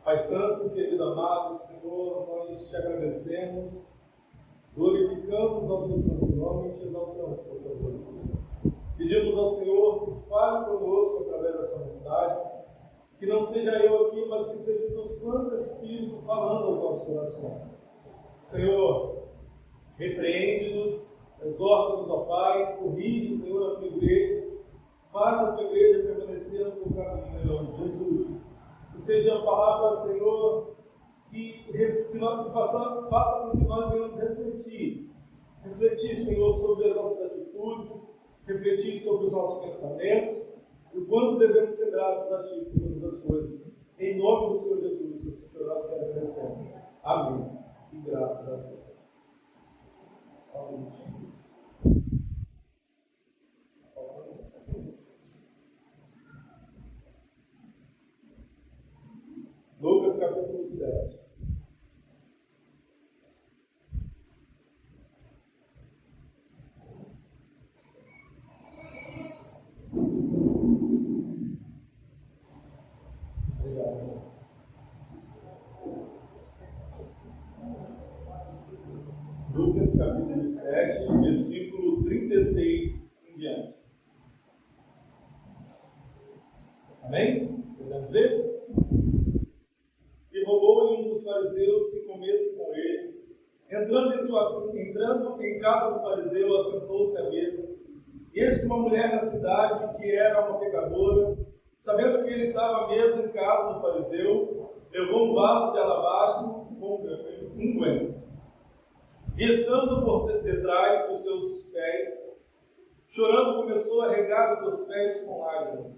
Pai Santo, querido amado, Senhor, nós te agradecemos, glorificamos ao teu santo nome e te exaltamos por tua glória. Pedimos ao Senhor que fale conosco através da sua mensagem, que não seja eu aqui, mas que seja o teu Santo Espírito falando aos nossos corações. Senhor, repreende-nos, exorta-nos, ó Pai, corrige, Senhor, a tua igreja, faz a tua igreja permanecer no teu caminho, em nome de Jesus. Que seja a palavra, Senhor, que faça com que nós venhamos refletir, Senhor, sobre as nossas atitudes, refletir sobre os nossos pensamentos, e o quanto devemos ser gratos a Ti por todas as coisas. Em nome do Senhor Jesus, assim que nós agradecemos. Amém. E graças a Deus. Só um minutinho. Lucas capítulo 7. Lucas capítulo 7, versículo 36 em diante. Amém? Podemos ler? E rogou-lhe um dos fariseus que comesse com ele. Entrando em casa do fariseu, assentou-se à mesa. E eis que uma mulher da cidade, que era uma pecadora, sabendo que ele estava à mesa em casa do fariseu, levou um vaso de alabastro com unguento. E estando por detrás dos seus pés, chorando, começou a regar os seus pés com lágrimas.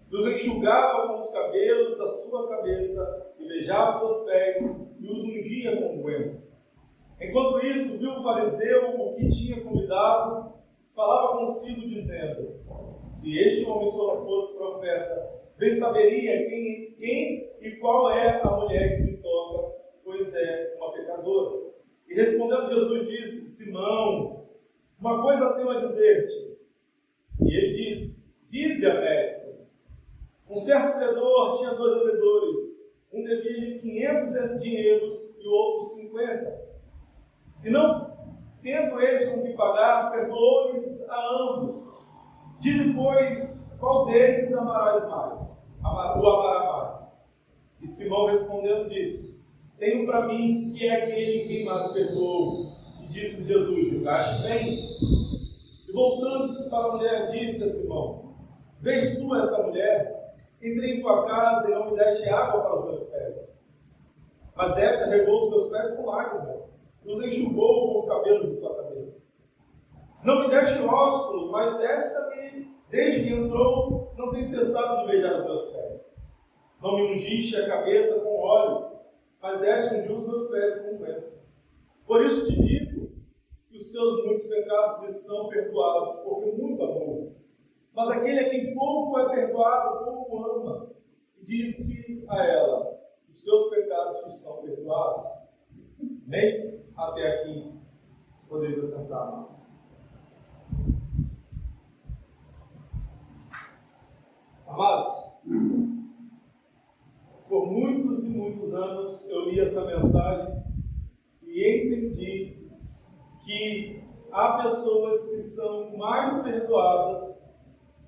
E os enxugava com os cabelos da sua cabeça, e beijava seus pés, e os ungia com unguento. Enquanto isso, viu o fariseu o que tinha convidado, falava consigo, dizendo: se este homem só não fosse profeta, bem saberia quem e qual é a mulher que lhe toca, pois é uma pecadora. E respondendo Jesus disse: Simão, uma coisa tenho a dizer-te. E ele disse: dize-a, mestre. Um certo credor tinha 2 devedores. Um devia-lhe 500 dinheiros e o outro 50. E não tendo eles com que pagar, perdoou-lhes a ambos. Dize, pois, qual deles amarás mais? O amará mais. E Simão respondendo disse: tenho para mim que é aquele quem mais perdoou. E disse Jesus: julgaste bem. E voltando-se para a mulher, disse a Simão: vês tu esta mulher? Entrei em tua casa e não me deste água para os meus pés. Mas esta regou os meus pés com lágrimas, e os enxugou com os cabelos de sua cabeça. Não me deste ósculo, mas esta desde que entrou, não tem cessado de beijar os meus pés. Não me ungiste a cabeça com óleo, mas esta ungiu os meus pés com unguento. Por isso te digo que os seus muitos pecados lhes são perdoados, porque muito amou. Mas aquele a quem pouco é perdoado, pouco ama. E disse a ela: os seus pecados te estão perdoados. Nem até aqui poderia sentar mais. Amados, por muitos e muitos anos eu li essa mensagem e entendi que há pessoas que são mais perdoadas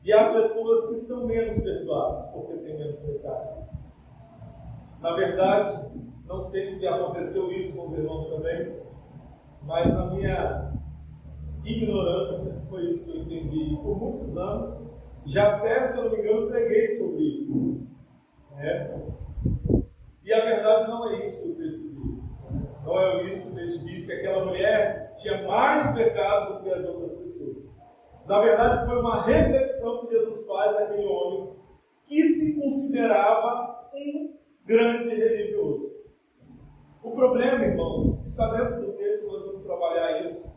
e há pessoas que são menos perdoadas porque têm menos pecado. Na verdade, não sei se aconteceu isso com os irmãos também, mas na minha ignorância foi isso que eu entendi. E por muitos anos, já até, se eu não me engano, preguei sobre isso. E a verdade não é isso que o texto diz. Não é isso que o texto diz, que aquela mulher tinha mais pecados do que as outras pessoas. Na verdade, foi uma reflexão que Jesus faz daquele homem que se considerava um grande religioso. O problema, irmãos, está dentro do texto, nós vamos trabalhar isso,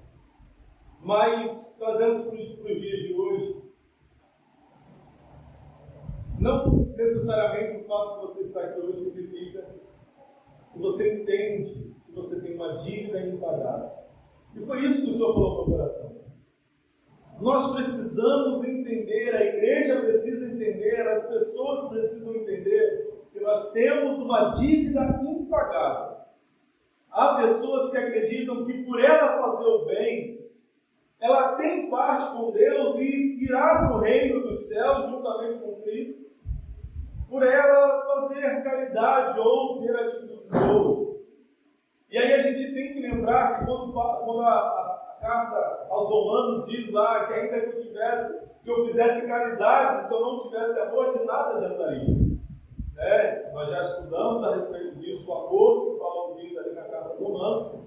mas trazendo para os dias de hoje, não necessariamente o fato de você estar aqui hoje significa que você entende que você tem uma dívida impagável. E foi isso que o Senhor falou para o coração. Nós precisamos entender, a igreja precisa entender, as pessoas precisam entender que nós nós temos uma dívida impagável. Há pessoas que acreditam que por ela fazer o bem, ela tem parte com Deus e irá para o reino dos céus juntamente com Cristo, por ela fazer caridade ou ter atitude boa. E aí a gente tem que lembrar que quando a carta aos Romanos diz lá que ainda que eu fizesse caridade, se eu não tivesse amor, de nada adiantaria. Nós já estudamos a respeito disso, o amor que Paulo diz ali na carta aos Romanos,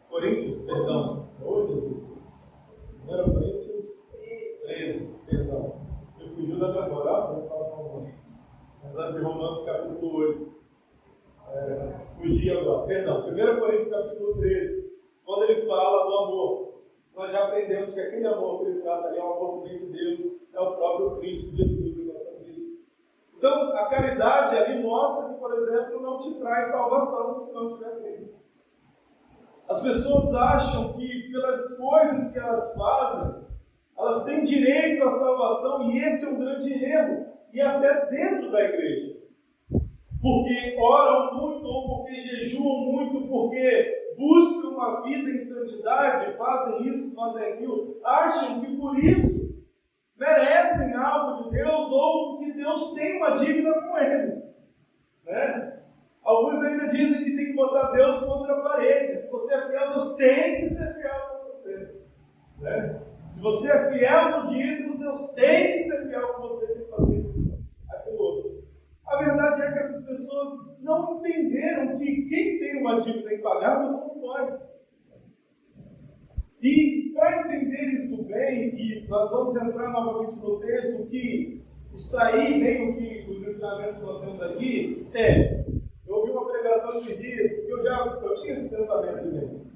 oh Jesus, 1 Coríntios 13, perdão, eu fugiu da memória, vou falar com você. De Romanos capítulo 8. Fugi agora, perdão, 1 Coríntios capítulo 13, quando ele fala do amor, nós já aprendemos que aquele amor que ele trata ali é o amor do bem de Deus, é o próprio Cristo Jesus em nossa vida. Então, a caridade ali mostra que, por exemplo, não te traz salvação se não tiver Cristo. As pessoas acham que pelas coisas que elas fazem, elas têm direito à salvação, e esse é um grande erro, e até dentro da igreja. Porque oram muito, ou porque jejuam muito, porque buscam uma vida em santidade, fazem isso, fazem aquilo, acham que por isso merecem algo de Deus, ou que Deus tem uma dívida com ele. Alguns ainda dizem que tem que botar Deus contra a parede. Se você é fiel, Deus tem que ser fiel com você. Se você é fiel no dízimo, Deus tem que ser fiel com você, tem que fazer isso, aquilo outro. A verdade é que essas pessoas não entenderam que quem tem uma dívida impagável são nós. E para entender isso bem, e nós vamos entrar novamente no texto, que extrair bem o que os ensinamentos que nós temos aqui, eu ouvi uma pregação esses dias, que eu tinha esse pensamento mesmo.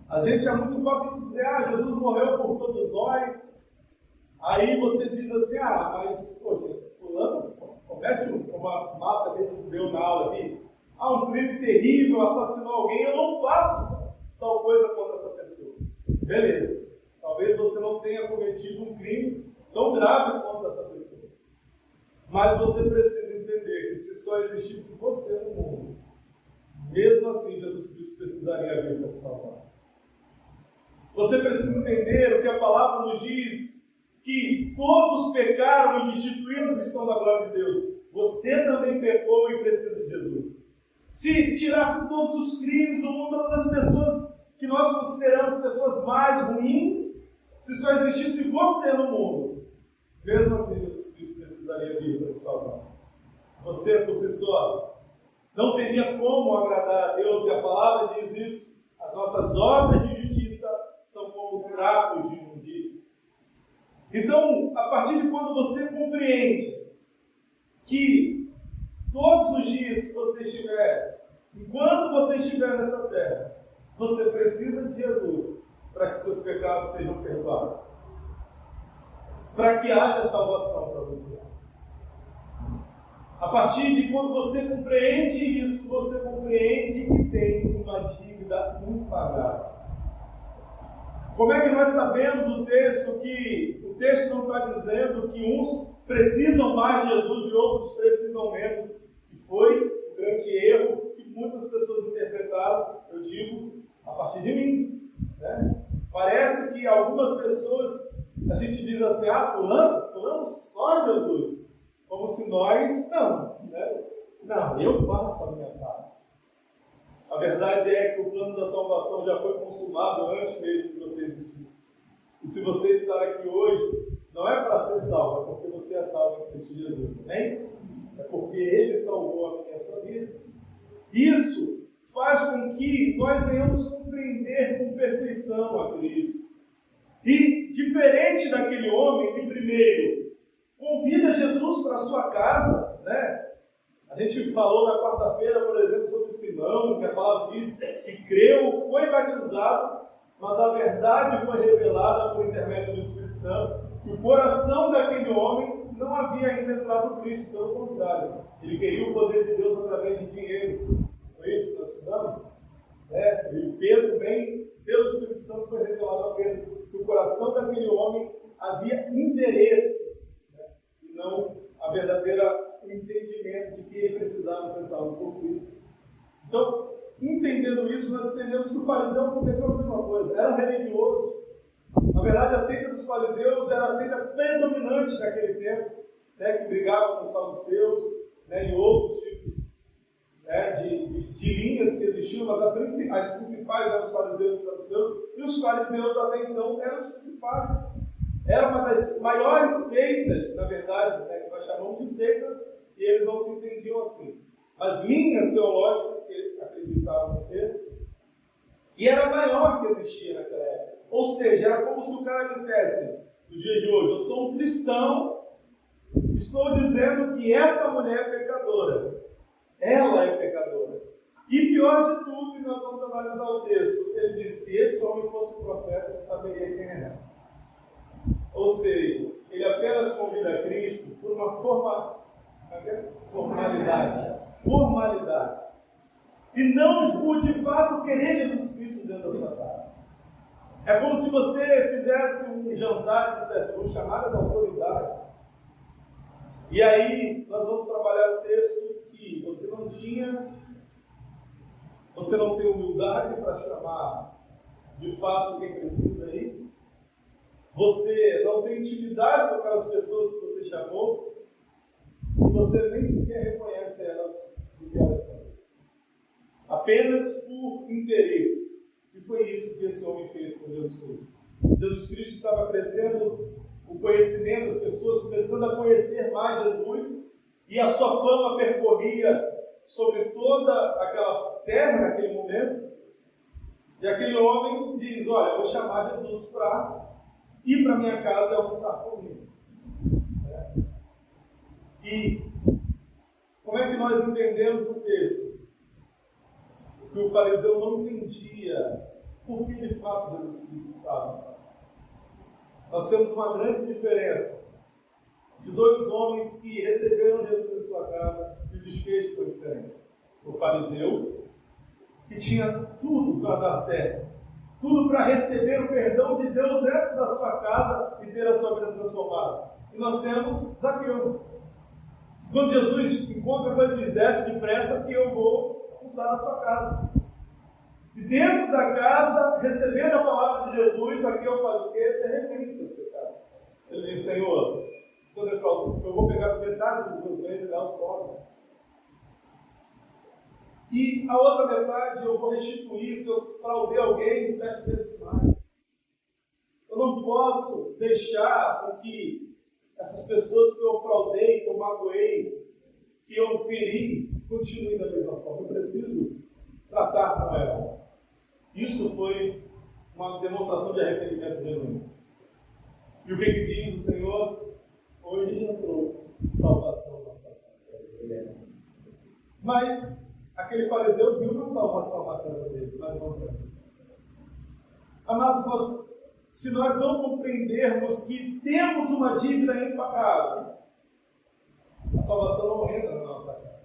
A gente é muito fácil de dizer, Jesus morreu por todos nós. Aí você diz assim, mas, poxa, fulano comete uma massa que a gente deu na aula aqui, um crime terrível, assassinou alguém, eu não faço tal coisa contra essa pessoa. Beleza. Talvez você não tenha cometido um crime tão grave contra essa pessoa. Mas você precisa entender que se só existisse você no mundo, mesmo assim Jesus Cristo precisaria vir para te salvar. Você precisa entender o que a palavra nos diz, que todos pecaram e destituídos estão da glória de Deus. Você também pecou e precisa de Jesus. Se tirasse todos os crimes, ou todas as pessoas que nós consideramos pessoas mais ruins, se só existisse você no mundo, mesmo assim Jesus Cristo precisaria vir para te salvar. Você por si só não teria como agradar a Deus, e a palavra diz isso. As nossas obras de justiça são como trapos de imundícia. Então, a partir de quando você compreende que todos os dias que você estiver, enquanto você estiver nessa terra, você precisa de Jesus para que seus pecados sejam perdoados, para que haja salvação para você. A partir de quando você compreende isso, você compreende que tem uma dívida impagável. Como é que nós sabemos o texto que o texto não está dizendo que uns precisam mais de Jesus e outros precisam menos? E foi o grande erro que muitas pessoas interpretaram, eu digo, a partir de mim. Parece que algumas pessoas, a gente diz assim, fulano só Jesus. Como se nós, não, eu faço a minha parte. A verdade é que o plano da salvação já foi consumado antes mesmo de você existir. E se você está aqui hoje, não é para ser salvo, é porque você é salvo em Cristo Jesus, amém? É porque Ele salvou a minha e a sua vida. Isso faz com que nós venhamos compreender com perfeição a Cristo. E, diferente daquele homem que primeiro convida Jesus para a sua casa, A gente falou na quarta-feira, por exemplo, sobre Simão, que a palavra diz que creu, foi batizado, mas a verdade foi revelada por intermédio do Espírito Santo. E o coração daquele homem não havia ainda entrado no Cristo, pelo contrário. Ele queria o poder de Deus através de dinheiro. Foi isso que nós estudamos? E Pedro, bem, pelo Espírito Santo, foi revelado a Pedro que o coração daquele homem havia interesse, e não a verdadeira entendimento de que ele precisava precisava ser salvo por Cristo. Então, entendendo isso, nós entendemos que o fariseu cometeu a mesma coisa. Era religioso. Na verdade, a seita dos fariseus era a seita predominante naquele tempo, né, que brigava com os saduceus, né, e outros tipos, né, de linhas que existiam, mas as principais eram os fariseus e os saduceus, e os fariseus até então eram os principais. Era uma das maiores seitas, na verdade, né, que nós chamamos de seitas, e eles não se entendiam assim. As linhas teológicas que eles acreditavam ser, e era a maior que existia naquela época. Ou seja, era como se o cara dissesse, no dia de hoje, eu sou um cristão, estou dizendo que essa mulher é pecadora. Ela é pecadora. E pior de tudo, e nós vamos analisar o texto, ele disse, se esse homem fosse profeta, você saberia quem é. Ou seja, ele apenas convida a Cristo por uma formalidade. E não por, de fato, querer Jesus Cristo dentro da sua casa. É como se você fizesse um jantar e dissesse, vou chamar as autoridades. E aí, nós vamos trabalhar o texto que você não tem humildade para chamar de fato quem precisa ir. Você não tem intimidade com aquelas pessoas que você chamou. E você nem sequer reconhece elas do que elas são. Apenas por interesse. E foi isso que esse homem fez com Jesus Cristo. Jesus Cristo estava crescendo o conhecimento, as pessoas começando a conhecer mais Jesus, e a sua fama percorria sobre toda aquela terra naquele momento. E aquele homem diz, olha, eu vou chamar Jesus para ir para minha casa e almoçar comigo. E como é que nós entendemos o texto? Que o fariseu não entendia por que de fato Jesus Cristo estava. Nós temos uma grande diferença de dois homens que receberam Jesus em sua casa e o desfecho foi diferente. O fariseu, que tinha tudo para dar certo, tudo para receber o perdão de Deus dentro da sua casa e ter a sua vida transformada. E nós temos Zaqueu. Quando Jesus encontra com ele, diz, desce depressa que eu vou almoçar na sua casa. E dentro da casa, recebendo a palavra de Jesus, Zaqueu faz o quê? Se arrepende dos seus pecados. Ele diz, Senhor, eu vou pegar metade dos meus bens e dar aos pobres. E a outra metade eu vou restituir se eu fraudei alguém 7 vezes mais. Eu não posso deixar com que essas pessoas que eu fraudei, que eu magoei, que eu feri, continuem da mesma forma. Eu preciso tratar com elas. Isso foi uma demonstração de arrependimento genuíno. E o que diz o Senhor? Hoje entrou salvação na sua casa. Mas aquele fariseu viu uma salvação na casa dele, mas não para mim. Amados, se nós não compreendermos que temos uma dívida impagável, a salvação não entra na nossa casa.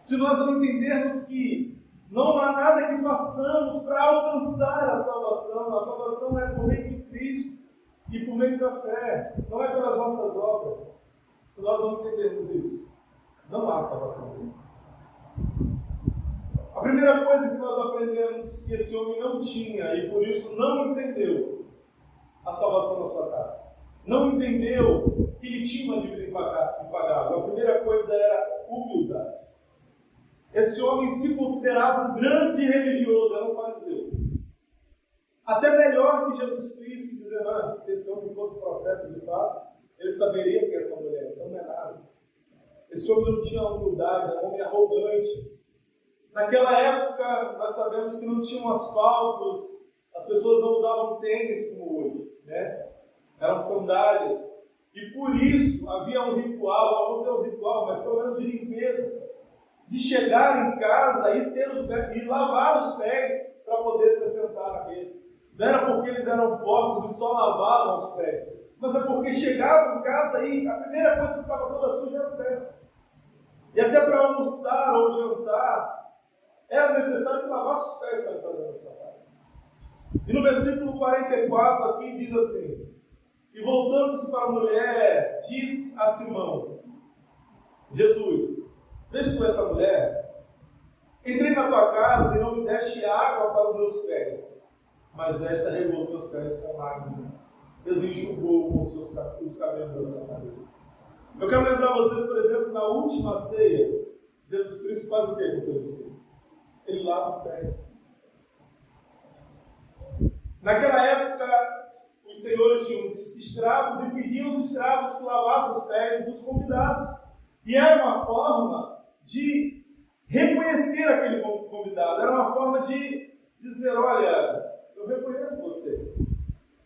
Se nós não entendermos que não há nada que façamos para alcançar a salvação é por meio de Cristo e por meio da fé, não é pelas nossas obras. Se nós não entendermos isso, não há salvação em Cristo. A primeira coisa que nós aprendemos que esse homem não tinha e por isso não entendeu a salvação na sua casa. Não entendeu que ele tinha uma dívida impagável. A primeira coisa era humildade. Esse homem se considerava um grande religioso, era um fariseu. Até melhor que Jesus Cristo, dizendo, se esse homem fosse profeta de fato, ele saberia quem é essa mulher, então não é nada. Esse homem não tinha humildade, era um homem arrogante. Naquela época, nós sabemos que não tinham asfaltos, as pessoas não usavam tênis como hoje, né? Eram sandálias. E por isso havia um ritual, vamos dizer um ritual, mas pelo menos de limpeza, de chegar em casa e ter os pés, e lavar os pés para poder se sentar na mesa. Não era porque eles eram porcos e só lavavam os pés, mas é porque chegavam em casa e a primeira coisa que estava toda suja era o pé. E até para almoçar ou jantar, era necessário que lavasse os pés para fazer a sua casa. E no versículo 44 aqui diz assim, e voltando-se para a mulher, diz a Simão, Jesus, vês tu esta mulher? deste água para os meus pés, mas esta regou os meus pés com lágrimas, desenxugou com os cabelos da sua cabeça. Eu quero lembrar vocês, por exemplo, na última ceia, Jesus Cristo faz o que com os seus discípulos? Ele lava os pés. Naquela época, os senhores tinham escravos e pediam os escravos que lavassem os pés dos convidados. E era uma forma de reconhecer aquele convidado. Era uma forma de dizer, olha, eu reconheço você.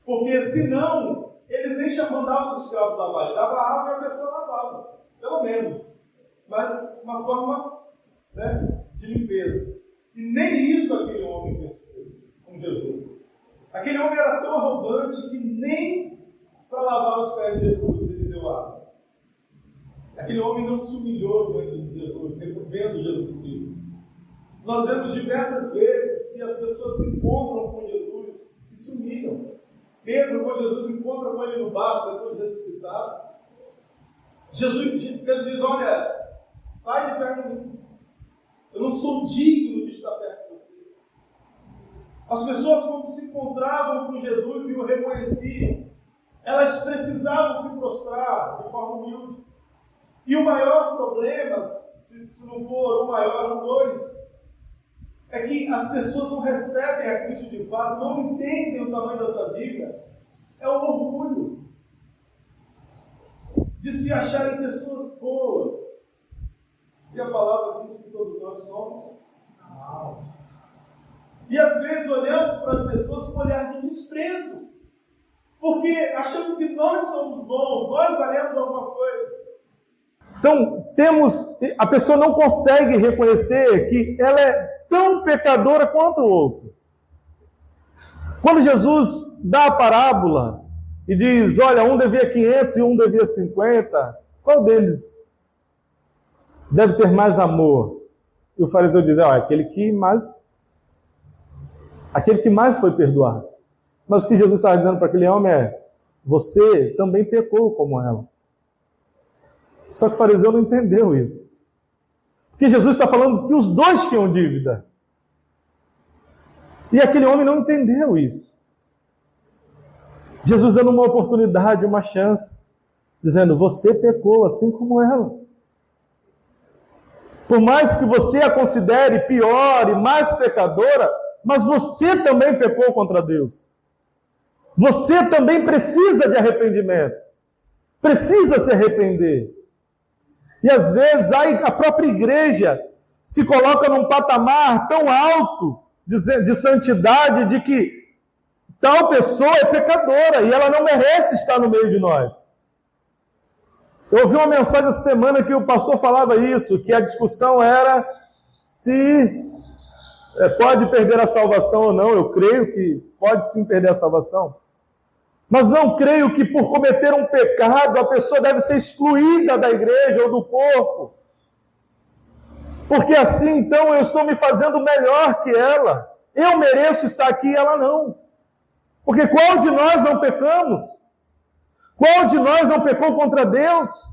Porque senão, eles nem mandavam os escravos lavar. Dava água e a pessoa lavava. Pelo menos. Mas uma forma, né, de limpeza. E nem isso aquele homem fez com Jesus. Aquele homem era tão arrogante que nem para lavar os pés de Jesus ele deu água. Aquele homem não se humilhou diante de Jesus, vendo Jesus Cristo. Nós vemos diversas vezes que as pessoas se encontram com Jesus e se humilham. Pedro, quando Jesus encontra com ele no barco, depois de ressuscitado, Pedro diz, olha, sai de perto de mim. Eu não sou digno de estar perto de você. As pessoas, quando se encontravam com Jesus e o reconheciam, elas precisavam se prostrar de forma humilde. E o maior problema, se não for o maior, um dois, é que as pessoas não recebem a Cristo de fato, não entendem o tamanho da sua dívida. É o orgulho de se acharem pessoas boas. E a palavra diz que todos nós somos maus. E às vezes olhamos para as pessoas com um olhar de desprezo, porque achamos que nós somos bons, nós valemos alguma coisa. Então, a pessoa não consegue reconhecer que ela é tão pecadora quanto o outro. Quando Jesus dá a parábola e diz, olha, um devia 500 e um devia 50, qual deles deve ter mais amor? E o fariseu diz, aquele que mais foi perdoado. Mas o que Jesus estava dizendo para aquele homem é, você também pecou como ela. Só que o fariseu não entendeu isso. Porque Jesus está falando que os dois tinham dívida. E aquele homem não entendeu isso. Jesus dando uma oportunidade, uma chance, dizendo, você pecou assim como ela. Por mais que você a considere pior e mais pecadora, mas você também pecou contra Deus. Você também precisa de arrependimento. Precisa se arrepender. E às vezes a própria igreja se coloca num patamar tão alto de santidade, de que tal pessoa é pecadora e ela não merece estar no meio de nós. Eu ouvi uma mensagem essa semana que o pastor falava isso, que a discussão era se pode perder a salvação ou não. Eu creio que pode sim perder a salvação. Mas não creio que por cometer um pecado a pessoa deve ser excluída da igreja ou do corpo. Porque assim, então, eu estou me fazendo melhor que ela. Eu mereço estar aqui e ela não. Porque qual de nós não pecamos? Qual de nós não pecou contra Deus?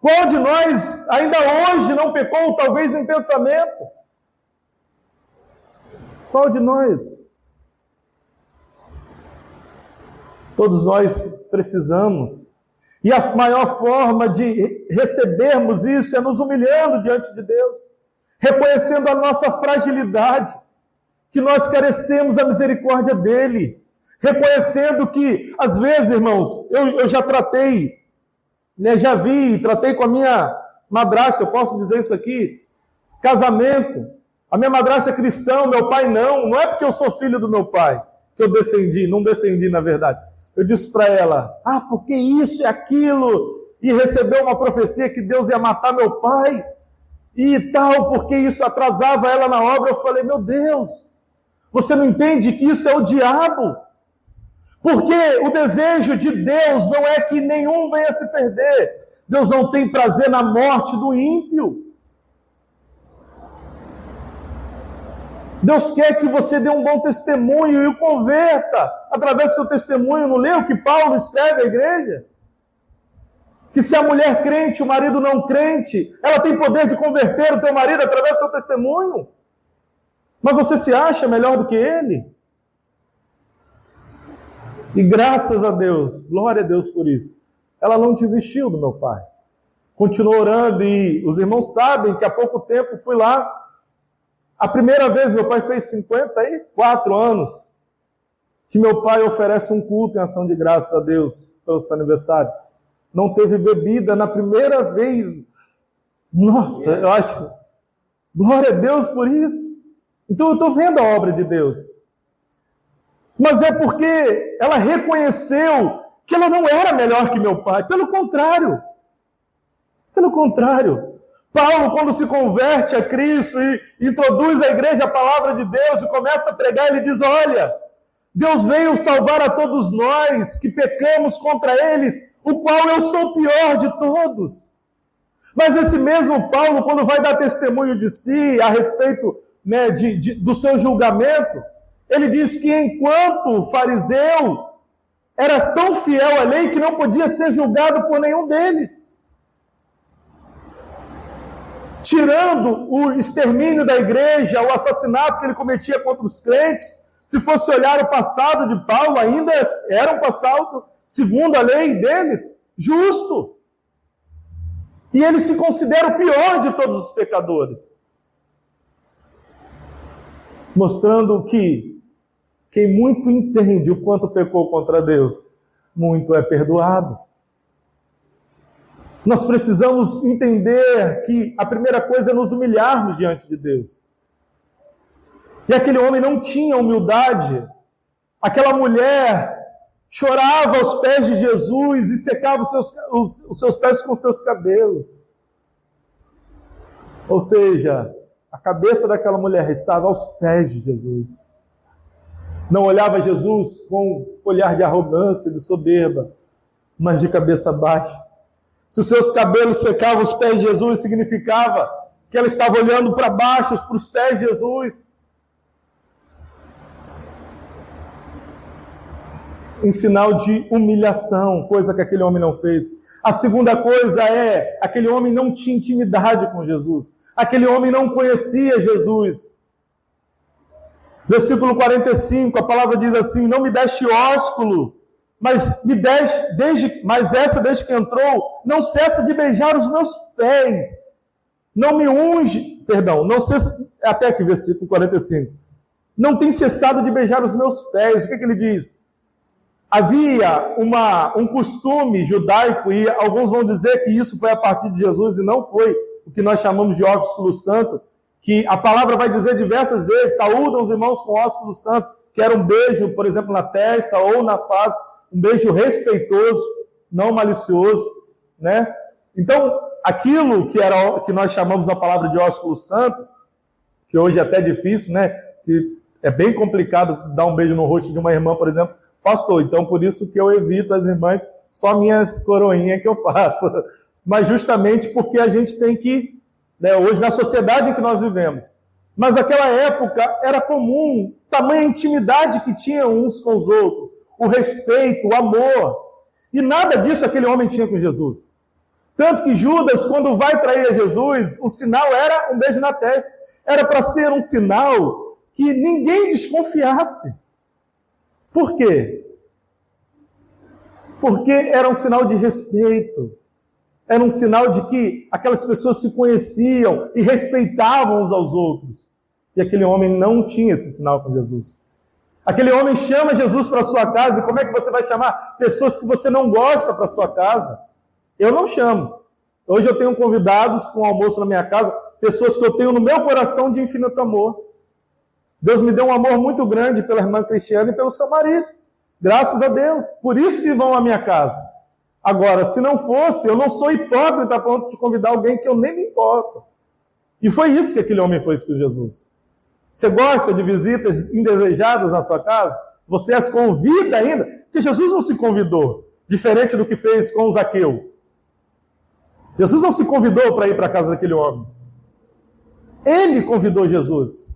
Qual de nós ainda hoje não pecou, talvez em pensamento? Qual de nós? Todos nós precisamos. E a maior forma de recebermos isso é nos humilhando diante de Deus, reconhecendo a nossa fragilidade, que nós carecemos da misericórdia dEle, reconhecendo que, às vezes, irmãos, eu já tratei, tratei com a minha madrasta, eu posso dizer isso aqui, casamento, a minha madrasta é cristã, meu pai não é porque eu sou filho do meu pai, que eu não defendi na verdade. Eu disse para ela, porque isso e aquilo, e recebeu uma profecia que Deus ia matar meu pai, e tal, porque isso atrasava ela na obra. Eu falei, meu Deus, você não entende que isso é o diabo? Porque o desejo de Deus não é que nenhum venha se perder. Deus não tem prazer na morte do ímpio. Deus quer que você dê um bom testemunho e o converta através do seu testemunho. Não lê o que Paulo escreve à igreja? Que se a mulher crente, o marido não crente, ela tem poder de converter o teu marido através do seu testemunho. Mas você se acha melhor do que ele? E graças a Deus, glória a Deus por isso, ela não desistiu do meu pai. Continuou orando e os irmãos sabem que há pouco tempo fui lá. A primeira vez, meu pai fez 54 anos, que meu pai oferece um culto em ação de graças a Deus pelo seu aniversário. Não teve bebida na primeira vez. Nossa, eu acho... Glória a Deus por isso. Então eu estou vendo a obra de Deus. Mas é porque ela reconheceu que ela não era melhor que meu pai. Pelo contrário. Pelo contrário. Paulo, quando se converte a Cristo e introduz à igreja a palavra de Deus e começa a pregar, ele diz, olha, Deus veio salvar a todos nós que pecamos contra eles, o qual eu sou o pior de todos. Mas esse mesmo Paulo, quando vai dar testemunho de si a respeito, né, do seu julgamento, ele diz que enquanto fariseu, era tão fiel à lei que não podia ser julgado por nenhum deles. Tirando o extermínio da igreja, o assassinato que ele cometia contra os crentes, se fosse olhar o passado de Paulo, ainda era um passado, segundo a lei deles, justo. E ele se considera o pior de todos os pecadores. Mostrando que quem muito entende o quanto pecou contra Deus, muito é perdoado. Nós precisamos entender que a primeira coisa é nos humilharmos diante de Deus. E aquele homem não tinha humildade. Aquela mulher chorava aos pés de Jesus e secava os seus pés com seus cabelos. Ou seja, a cabeça daquela mulher estava aos pés de Jesus. Não olhava Jesus com olhar de arrogância, de soberba, mas de cabeça baixa. Se os seus cabelos secavam os pés de Jesus, significava que ela estava olhando para baixo, para os pés de Jesus. Em sinal de humilhação, coisa que aquele homem não fez. A segunda coisa é, aquele homem não tinha intimidade com Jesus. Aquele homem não conhecia Jesus. Versículo 45, a palavra diz assim, não me deste ósculo, mas desde que entrou, não cessa de beijar os meus pés. Não me unge, não cessa, até aqui, versículo 45. Não tem cessado de beijar os meus pés. O que ele diz? Havia um costume judaico, e alguns vão dizer que isso foi a partir de Jesus, e não foi o que nós chamamos de ósculo santo, que a palavra vai dizer diversas vezes, saúdam os irmãos com ósculo santo, que era um beijo, por exemplo, na testa ou na face, um beijo respeitoso, não malicioso, né? Então, aquilo que nós chamamos a palavra de ósculo santo, que hoje é até difícil, né? Que é bem complicado dar um beijo no rosto de uma irmã, por exemplo, pastor, então por isso que eu evito as irmãs, só minhas coroinhas que eu faço. Mas justamente porque a gente tem que, né, hoje na sociedade em que nós vivemos, mas naquela época era comum, tamanha intimidade que tinham uns com os outros, o respeito, o amor, e nada disso aquele homem tinha com Jesus. Tanto que Judas, quando vai trair a Jesus, o sinal era um beijo na testa, era para ser um sinal que ninguém desconfiasse. Por quê? Porque era um sinal de respeito. Era um sinal de que aquelas pessoas se conheciam e respeitavam uns aos outros. E aquele homem não tinha esse sinal com Jesus. Aquele homem chama Jesus para a sua casa. E como é que você vai chamar pessoas que você não gosta para a sua casa? Eu não chamo. Hoje eu tenho convidados para um almoço na minha casa, pessoas que eu tenho no meu coração de infinito amor. Deus me deu um amor muito grande pela irmã Cristiana e pelo seu marido. Graças a Deus. Por isso que vão à minha casa. Agora, se não fosse, eu não sou hipócrita a ponto de convidar alguém que eu nem me importo. E foi isso que aquele homem fez com Jesus. Você gosta de visitas indesejadas na sua casa? Você as convida ainda? Porque Jesus não se convidou, diferente do que fez com o Zaqueu. Jesus não se convidou para ir para a casa daquele homem. Ele convidou Jesus.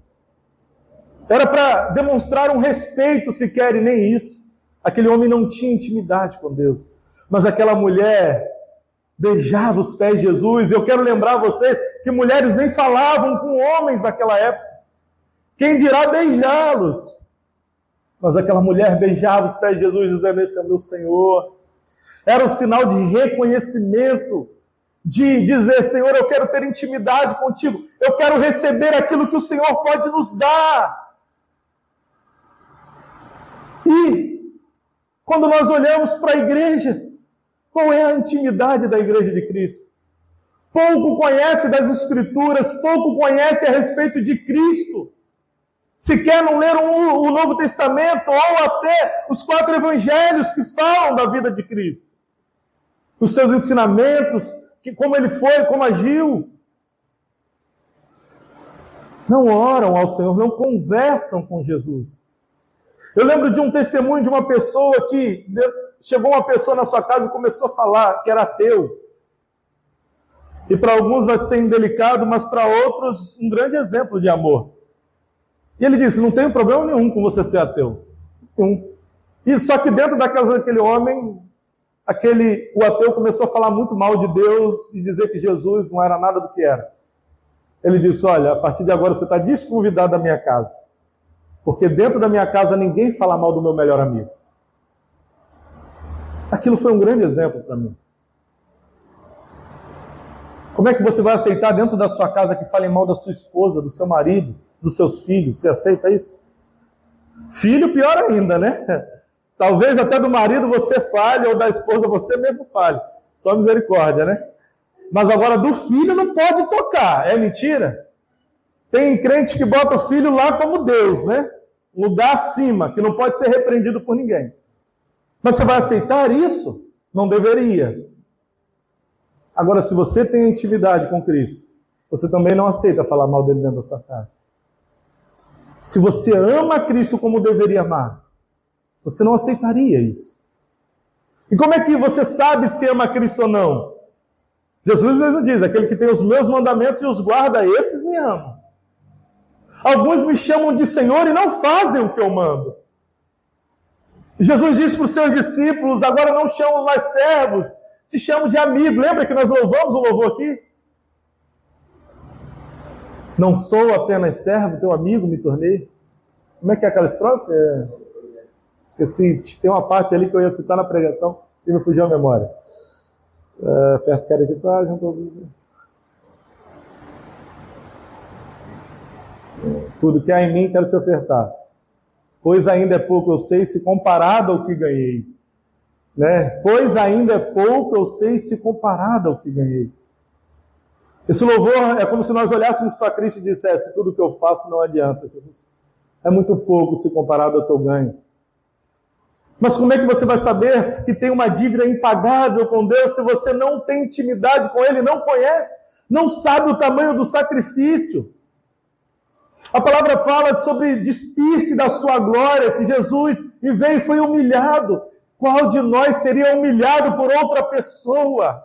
Era para demonstrar um respeito sequer, e nem isso. Aquele homem não tinha intimidade com Deus. Mas aquela mulher beijava os pés de Jesus. Eu quero lembrar vocês que mulheres nem falavam com homens naquela época. Quem dirá beijá-los? Mas aquela mulher beijava os pés de Jesus, dizendo: esse é meu Senhor. Era um sinal de reconhecimento, de dizer: Senhor, eu quero ter intimidade contigo, eu quero receber aquilo que o Senhor pode nos dar. E, quando nós olhamos para a igreja, qual é a intimidade da igreja de Cristo? Pouco conhece das Escrituras, pouco conhece a respeito de Cristo. Sequer não leram o Novo Testamento ou até os 4 evangelhos que falam da vida de Cristo. Os seus ensinamentos, como ele foi, como agiu. Não oram ao Senhor, não conversam com Jesus. Eu lembro de um testemunho de uma pessoa que chegou uma pessoa na sua casa e começou a falar que era ateu. E para alguns vai ser indelicado, mas para outros um grande exemplo de amor. E ele disse: não tenho problema nenhum com você ser ateu. Nenhum. E só que dentro da casa daquele homem, o ateu começou a falar muito mal de Deus e dizer que Jesus não era nada do que era. Ele disse: olha, a partir de agora você está desconvidado da minha casa. Porque dentro da minha casa ninguém fala mal do meu melhor amigo. Aquilo foi um grande exemplo para mim. Como é que você vai aceitar dentro da sua casa que falem mal da sua esposa, do seu marido, dos seus filhos? Você aceita isso? Filho, pior ainda, né? Talvez até do marido você fale, ou da esposa você mesmo fale. Só misericórdia, né? Mas agora do filho não pode tocar. É mentira? Tem crente que bota o filho lá como Deus, né? Um lugar acima, que não pode ser repreendido por ninguém. Mas você vai aceitar isso? Não deveria. Agora, se você tem intimidade com Cristo, você também não aceita falar mal dele dentro da sua casa. Se você ama Cristo como deveria amar, você não aceitaria isso. E como é que você sabe se ama Cristo ou não? Jesus mesmo diz: aquele que tem os meus mandamentos e os guarda, esses me amam. Alguns me chamam de Senhor e não fazem o que eu mando. Jesus disse para os seus discípulos: agora não chamo mais servos, te chamo de amigo. Lembra que nós louvamos o louvor aqui? Não sou apenas servo, teu amigo me tornei. Como é que é aquela estrofe? Esqueci, tem uma parte ali que eu ia citar na pregação e me fugiu a memória. Perto quero que só junto aos... Tudo que há em mim quero te ofertar. Pois ainda é pouco eu sei, se comparado ao que ganhei. Né? Pois ainda é pouco eu sei, se comparado ao que ganhei. Esse louvor é como se nós olhássemos para Cristo e dissesse: tudo que eu faço não adianta, Jesus. É muito pouco se comparado ao que eu ganho. Mas como é que você vai saber que tem uma dívida impagável com Deus se você não tem intimidade com Ele, não conhece, não sabe o tamanho do sacrifício? A palavra fala sobre despir-se da sua glória, que Jesus veio e foi humilhado. Qual de nós seria humilhado por outra pessoa?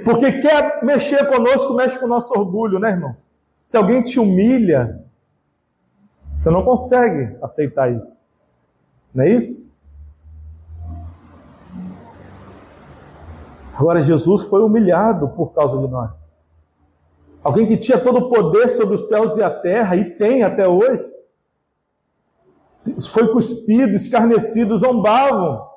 Porque quer mexer conosco, mexe com o nosso orgulho, né, irmãos? Se alguém te humilha, você não consegue aceitar isso. Não é isso? Agora, Jesus foi humilhado por causa de nós. Alguém que tinha todo o poder sobre os céus e a terra, e tem até hoje, foi cuspido, escarnecido, zombavam.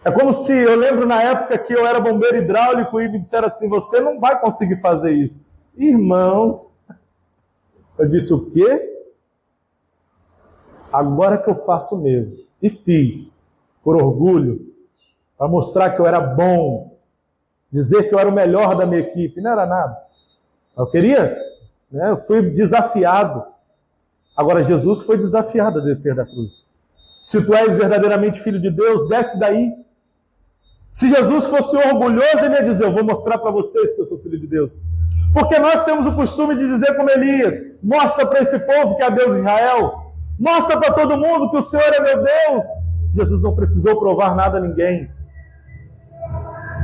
É como se, eu lembro na época que eu era bombeiro hidráulico e me disseram assim: você não vai conseguir fazer isso. Irmãos, eu disse: o quê? Agora que eu faço mesmo. E fiz, por orgulho, para mostrar que eu era bom, dizer que eu era o melhor da minha equipe. Não era nada. Eu queria, né? Eu fui desafiado. Agora Jesus foi desafiado a descer da cruz. Se tu és verdadeiramente filho de Deus, desce daí. Se Jesus fosse orgulhoso, ele ia dizer: eu vou mostrar para vocês que eu sou filho de Deus. Porque nós temos o costume de dizer como Elias: mostra para esse povo que é Deus de Israel. Mostra para todo mundo que o Senhor é meu Deus. Jesus não precisou provar nada a ninguém.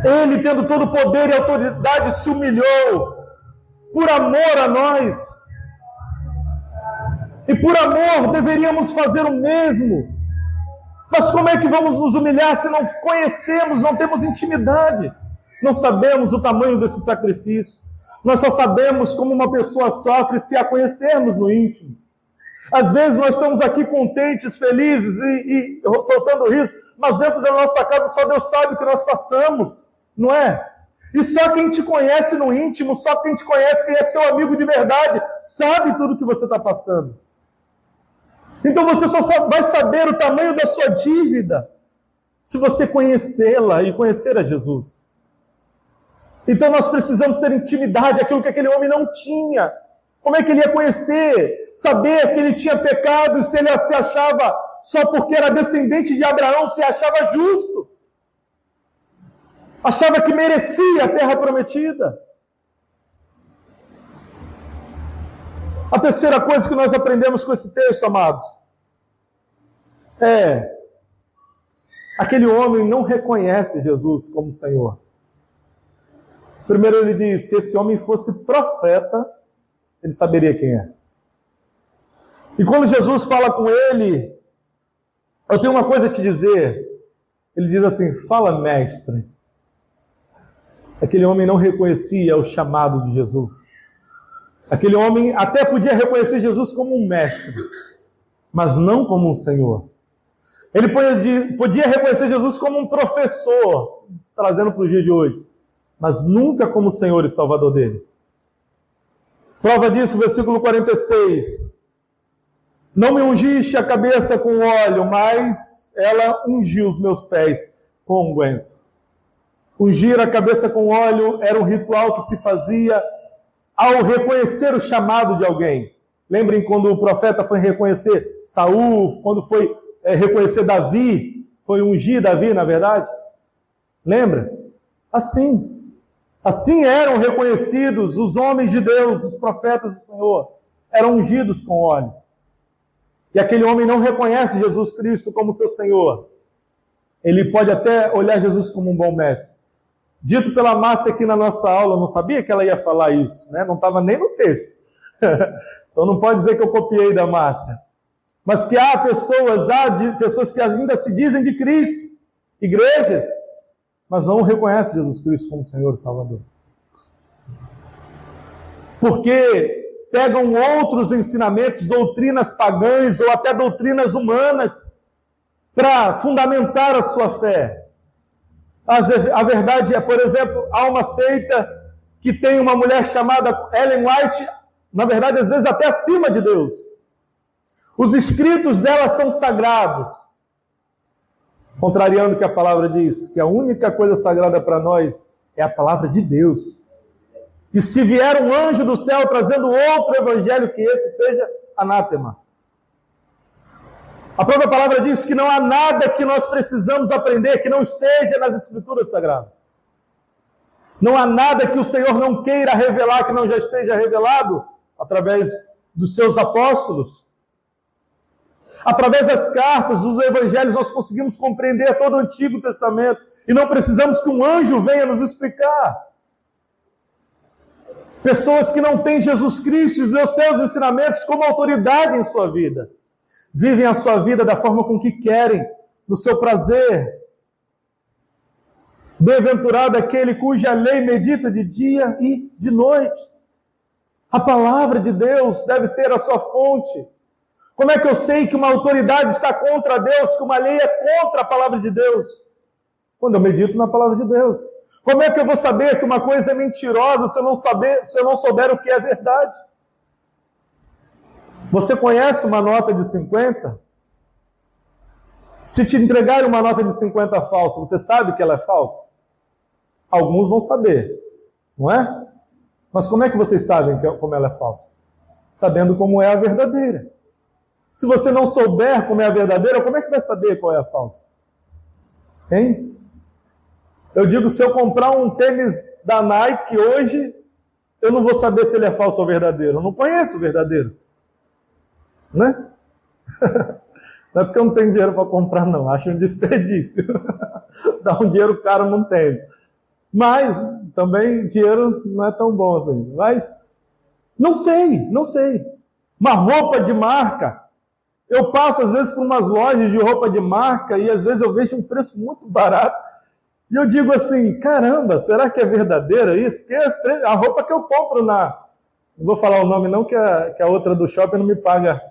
Ele, tendo todo o poder e autoridade, se humilhou por amor a nós. E por amor deveríamos fazer o mesmo. Mas como é que vamos nos humilhar se não conhecemos, não temos intimidade? Não sabemos o tamanho desse sacrifício. Nós só sabemos como uma pessoa sofre se a conhecermos no íntimo. Às vezes nós estamos aqui contentes, felizes e soltando riso, mas dentro da nossa casa só Deus sabe o que nós passamos, não é? E só quem te conhece no íntimo, só quem te conhece, quem é seu amigo de verdade, sabe tudo o que você está passando. Então você só vai saber o tamanho da sua dívida se você conhecê-la e conhecer a Jesus. Então nós precisamos ter intimidade, aquilo que aquele homem não tinha. Como é que ele ia conhecer? Saber que ele tinha pecado e se ele se achava, só porque era descendente de Abraão, se achava justo. Achava que merecia a terra prometida. A terceira coisa que nós aprendemos com esse texto, amados, é aquele homem não reconhece Jesus como Senhor. Primeiro ele diz, se esse homem fosse profeta, ele saberia quem é. E quando Jesus fala com ele, eu tenho uma coisa a te dizer. Ele diz assim, fala mestre. Aquele homem não reconhecia o chamado de Jesus. Aquele homem até podia reconhecer Jesus como um mestre, mas não como um Senhor. Ele podia reconhecer Jesus como um professor, trazendo para o dia de hoje, mas nunca como o Senhor e Salvador dele. Prova disso, versículo 46. Não me ungiste a cabeça com óleo, mas ela ungiu os meus pés com unguento. Ungir a cabeça com óleo era um ritual que se fazia ao reconhecer o chamado de alguém. Lembrem quando o profeta foi reconhecer Saul, quando foi reconhecer Davi, foi ungir Davi, na verdade? Lembra? Assim eram reconhecidos os homens de Deus, os profetas do Senhor. Eram ungidos com óleo. E aquele homem não reconhece Jesus Cristo como seu Senhor. Ele pode até olhar Jesus como um bom mestre. Dito pela Márcia aqui na nossa aula, eu não sabia que ela ia falar isso, né? Não estava nem no texto. Então não pode dizer que eu copiei da Márcia. Mas que há pessoas que ainda se dizem de Cristo, igrejas, mas não reconhecem Jesus Cristo como Senhor e Salvador. Porque pegam outros ensinamentos, doutrinas pagãs ou até doutrinas humanas para fundamentar a sua fé. A verdade é, por exemplo, há uma seita que tem uma mulher chamada Ellen White, na verdade, às vezes até acima de Deus. Os escritos dela são sagrados. Contrariando o que a palavra diz, que a única coisa sagrada para nós é a palavra de Deus. E se vier um anjo do céu trazendo outro evangelho que esse, seja anátema. A própria palavra diz que não há nada que nós precisamos aprender que não esteja nas Escrituras Sagradas. Não há nada que o Senhor não queira revelar que não já esteja revelado através dos seus apóstolos. Através das cartas, dos evangelhos, nós conseguimos compreender todo o Antigo Testamento e não precisamos que um anjo venha nos explicar. Pessoas que não têm Jesus Cristo e os seus ensinamentos como autoridade em sua vida. Vivem a sua vida da forma com que querem, no seu prazer. Bem-aventurado aquele cuja lei medita de dia e de noite. A palavra de Deus deve ser a sua fonte. Como é que eu sei que uma autoridade está contra Deus, que uma lei é contra a palavra de Deus? Quando eu medito na palavra de Deus. Como é que eu vou saber que uma coisa é mentirosa se eu não souber o que é verdade? Você conhece uma nota de 50? Se te entregarem uma nota de 50 falsa, você sabe que ela é falsa? Alguns vão saber, não é? Mas como é que vocês sabem como ela é falsa? Sabendo como é a verdadeira. Se você não souber como é a verdadeira, como é que vai saber qual é a falsa? Hein? Eu digo, se eu comprar um tênis da Nike hoje, eu não vou saber se ele é falso ou verdadeiro. Eu não conheço o verdadeiro. Né? Não é porque eu não tenho dinheiro para comprar, não. Acho um desperdício. Dá um dinheiro caro, não tenho. Mas, também, dinheiro não é tão bom assim. Mas, não sei. Uma roupa de marca. Eu passo, às vezes, por umas lojas de roupa de marca e, às vezes, eu vejo um preço muito barato. E eu digo assim, caramba, será que é verdadeiro isso? Porque a roupa que eu compro não vou falar o nome não, que a outra do shopping não me paga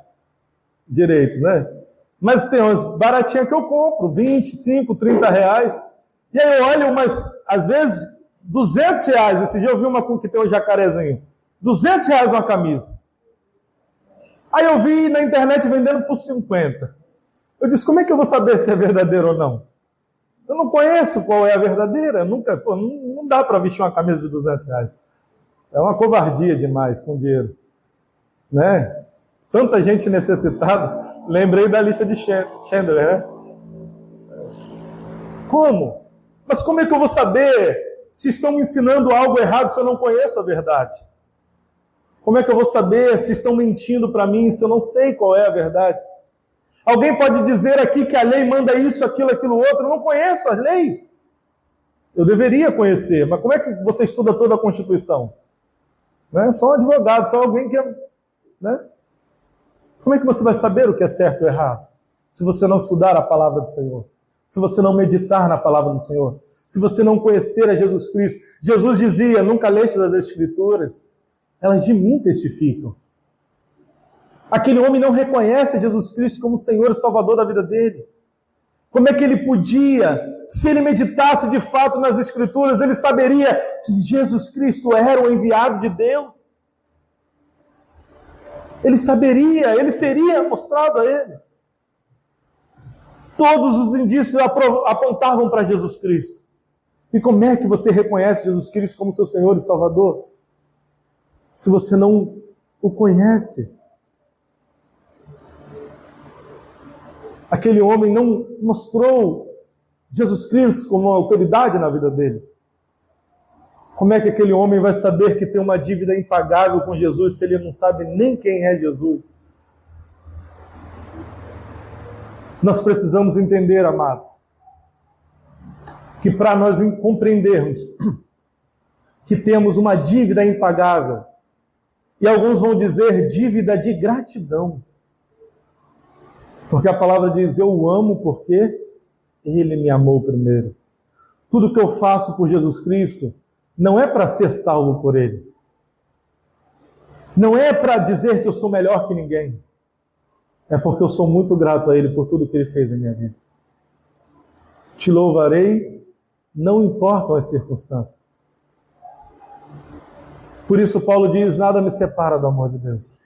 direitos, né? Mas tem umas baratinhas que eu compro, 25, 30 reais. E aí eu olho às vezes, 200 reais. Esse dia eu vi uma que tem um jacarezinho. 200 reais uma camisa. Aí eu vi na internet vendendo por 50. Eu disse, como é que eu vou saber se é verdadeiro ou não? Eu não conheço qual é a verdadeira. Nunca, não dá para vestir uma camisa de 200 reais. É uma covardia demais com dinheiro. Né? Tanta gente necessitada. Lembrei da lista de Chandler, né? Como? Mas como é que eu vou saber se estão me ensinando algo errado se eu não conheço a verdade? Como é que eu vou saber se estão mentindo para mim se eu não sei qual é a verdade? Alguém pode dizer aqui que a lei manda isso, aquilo, aquilo outro. Eu não conheço a lei. Eu deveria conhecer, mas como é que você estuda toda a Constituição? Né? Só um advogado, só alguém que é... Né? Como é que você vai saber o que é certo ou errado? Se você não estudar a palavra do Senhor. Se você não meditar na palavra do Senhor. Se você não conhecer a Jesus Cristo. Jesus dizia, nunca leste das Escrituras. Elas de mim testificam. Aquele homem não reconhece Jesus Cristo como Senhor e Salvador da vida dele. Como é que ele podia, se ele meditasse de fato nas Escrituras, ele saberia que Jesus Cristo era o enviado de Deus? Ele saberia, ele seria mostrado a ele. Todos os indícios apontavam para Jesus Cristo. E como é que você reconhece Jesus Cristo como seu Senhor e Salvador? Se você não o conhece. Aquele homem não mostrou Jesus Cristo como uma autoridade na vida dele. Como é que aquele homem vai saber que tem uma dívida impagável com Jesus se ele não sabe nem quem é Jesus? Nós precisamos entender, amados, que para nós compreendermos que temos uma dívida impagável, e alguns vão dizer dívida de gratidão, porque a palavra diz, eu o amo porque ele me amou primeiro. Tudo que eu faço por Jesus Cristo não é para ser salvo por ele. Não é para dizer que eu sou melhor que ninguém. É porque eu sou muito grato a ele por tudo que ele fez na minha vida. Te louvarei, não importam as circunstâncias. Por isso Paulo diz, nada me separa do amor de Deus.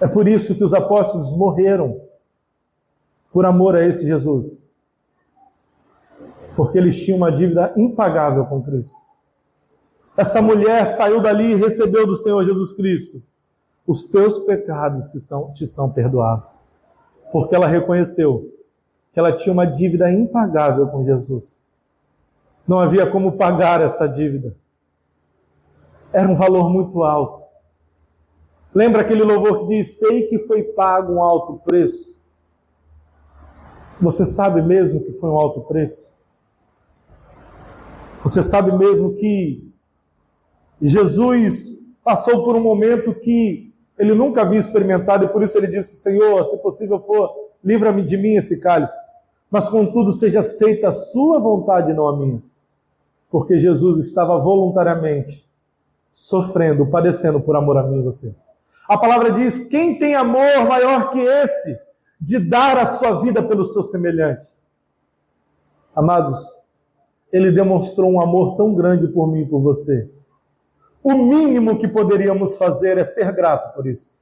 É por isso que os apóstolos morreram por amor a esse Jesus. Porque eles tinham uma dívida impagável com Cristo. Essa mulher saiu dali e recebeu do Senhor Jesus Cristo. Os teus pecados te são perdoados. Porque ela reconheceu que ela tinha uma dívida impagável com Jesus. Não havia como pagar essa dívida. Era um valor muito alto. Lembra aquele louvor que diz, sei que foi pago um alto preço? Você sabe mesmo que foi um alto preço? Você sabe mesmo que Jesus passou por um momento que ele nunca havia experimentado, e por isso ele disse, Senhor, se possível for, livra-me de mim esse cálice. Mas contudo seja feita a sua vontade, não a minha. Porque Jesus estava voluntariamente sofrendo, padecendo por amor a mim e você. A palavra diz, quem tem amor maior que esse, de dar a sua vida pelo seu semelhante? Amados, ele demonstrou um amor tão grande por mim e por você. O mínimo que poderíamos fazer é ser grato por isso.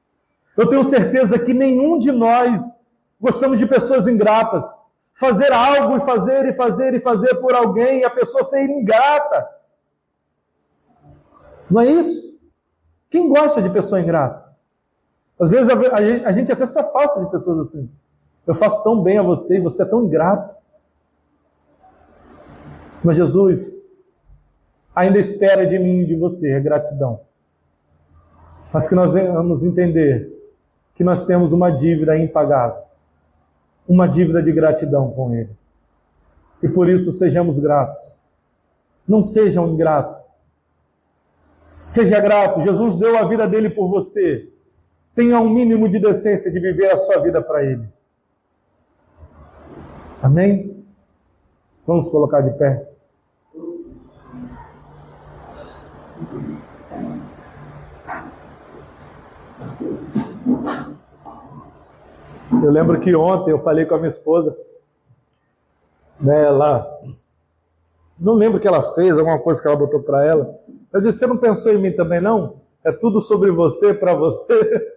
Eu tenho certeza que nenhum de nós gostamos de pessoas ingratas. Fazer algo e fazer e fazer e fazer por alguém e a pessoa ser ingrata. Não é isso? Quem gosta de pessoa ingrata? Às vezes a gente até se afasta de pessoas assim. Eu faço tão bem a você e você é tão ingrato. Mas Jesus ainda espera de mim e de você a gratidão. Mas que nós venhamos entender que nós temos uma dívida impagável. Uma dívida de gratidão com Ele. E por isso sejamos gratos. Não sejam ingratos. Seja grato. Jesus deu a vida dele por você. Tenha um mínimo de decência de viver a sua vida para Ele. Amém? Vamos colocar de pé. Eu lembro que ontem eu falei com a minha esposa, né, ela, não lembro o que ela fez, alguma coisa que ela botou para ela. Eu disse, você não pensou em mim também não? É tudo sobre você, para você.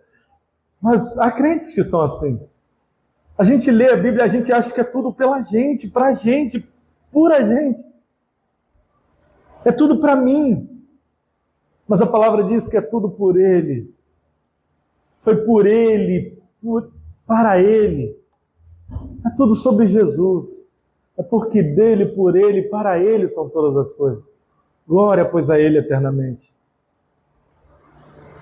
Mas há crentes que são assim. A gente lê a Bíblia e a gente acha que é tudo pela gente, pra gente, por a gente. É tudo para mim. Mas a palavra diz que é tudo por Ele. Foi por Ele, para Ele. É tudo sobre Jesus. É porque dele, por Ele, para Ele são todas as coisas. Glória, pois, a Ele eternamente.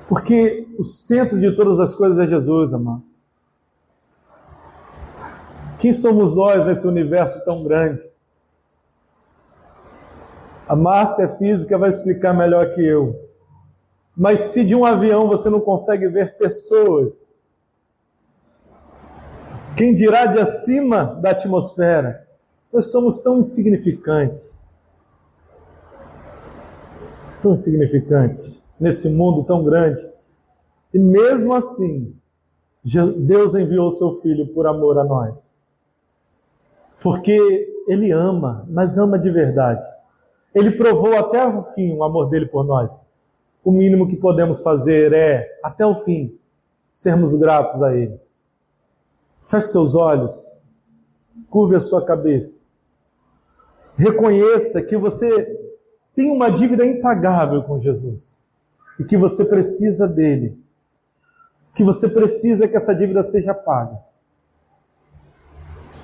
Porque o centro de todas as coisas é Jesus, amados. Quem somos nós nesse universo tão grande? A Márcia física vai explicar melhor que eu. Mas se de um avião você não consegue ver pessoas, quem dirá de acima da atmosfera? Nós somos tão insignificantes. Tão insignificantes nesse mundo tão grande. E mesmo assim, Deus enviou o seu Filho por amor a nós. Porque Ele ama, mas ama de verdade. Ele provou até o fim o amor dele por nós. O mínimo que podemos fazer é, até o fim, sermos gratos a Ele. Feche seus olhos, curve a sua cabeça. Reconheça que você tem uma dívida impagável com Jesus e que você precisa dele. Que você precisa que essa dívida seja paga.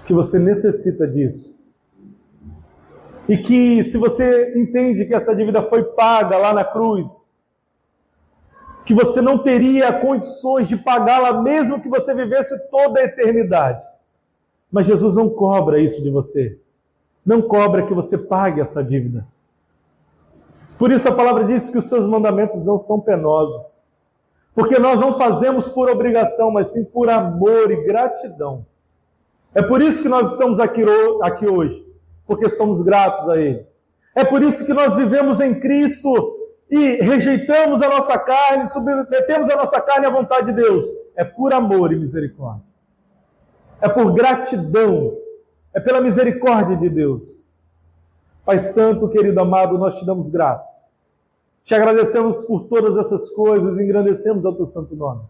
Que você necessita disso. E que se você entende que essa dívida foi paga lá na cruz, que você não teria condições de pagá-la mesmo que você vivesse toda a eternidade. Mas Jesus não cobra isso de você. Não cobra que você pague essa dívida. Por isso a palavra diz que os seus mandamentos não são penosos. Porque nós não fazemos por obrigação, mas sim por amor e gratidão. É por isso que nós estamos aqui hoje. Porque somos gratos a Ele. É por isso que nós vivemos em Cristo e rejeitamos a nossa carne, submetemos a nossa carne à vontade de Deus. É por amor e misericórdia. É por gratidão. É pela misericórdia de Deus. Pai Santo, querido amado, nós te damos graça. Te agradecemos por todas essas coisas e engrandecemos ao teu santo nome.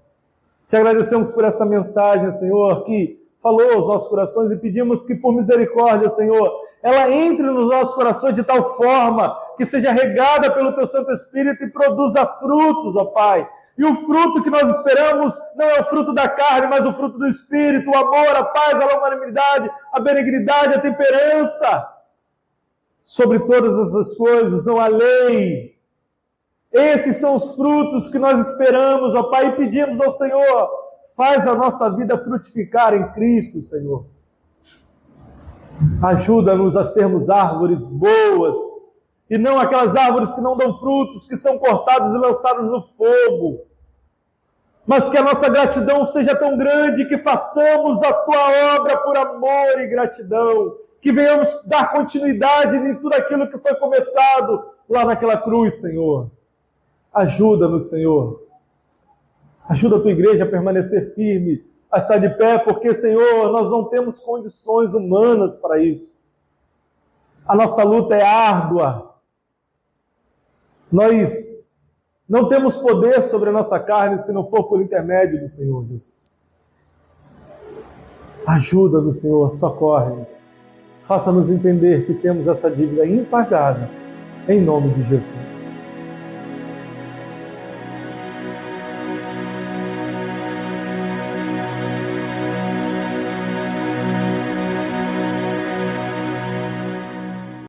Te agradecemos por essa mensagem, Senhor, que falou aos nossos corações e pedimos que por misericórdia, Senhor, ela entre nos nossos corações de tal forma que seja regada pelo Teu Santo Espírito e produza frutos, ó Pai. E o fruto que nós esperamos não é o fruto da carne, mas o fruto do Espírito, o amor, a paz, a longanimidade, a benignidade, a temperança. Sobre todas essas coisas não há lei. Esses são os frutos que nós esperamos, ó Pai, e pedimos ao Senhor, faz a nossa vida frutificar em Cristo, Senhor. Ajuda-nos a sermos árvores boas, e não aquelas árvores que não dão frutos, que são cortadas e lançadas no fogo. Mas que a nossa gratidão seja tão grande que façamos a Tua obra por amor e gratidão. Que venhamos dar continuidade em tudo aquilo que foi começado lá naquela cruz, Senhor. Ajuda-nos, Senhor. Ajuda a Tua igreja a permanecer firme, a estar de pé, porque, Senhor, nós não temos condições humanas para isso. A nossa luta é árdua. Nós não temos poder sobre a nossa carne se não for por intermédio do Senhor Jesus. Ajuda-nos, Senhor, socorre-nos. Faça-nos entender que temos essa dívida impagável, em nome de Jesus.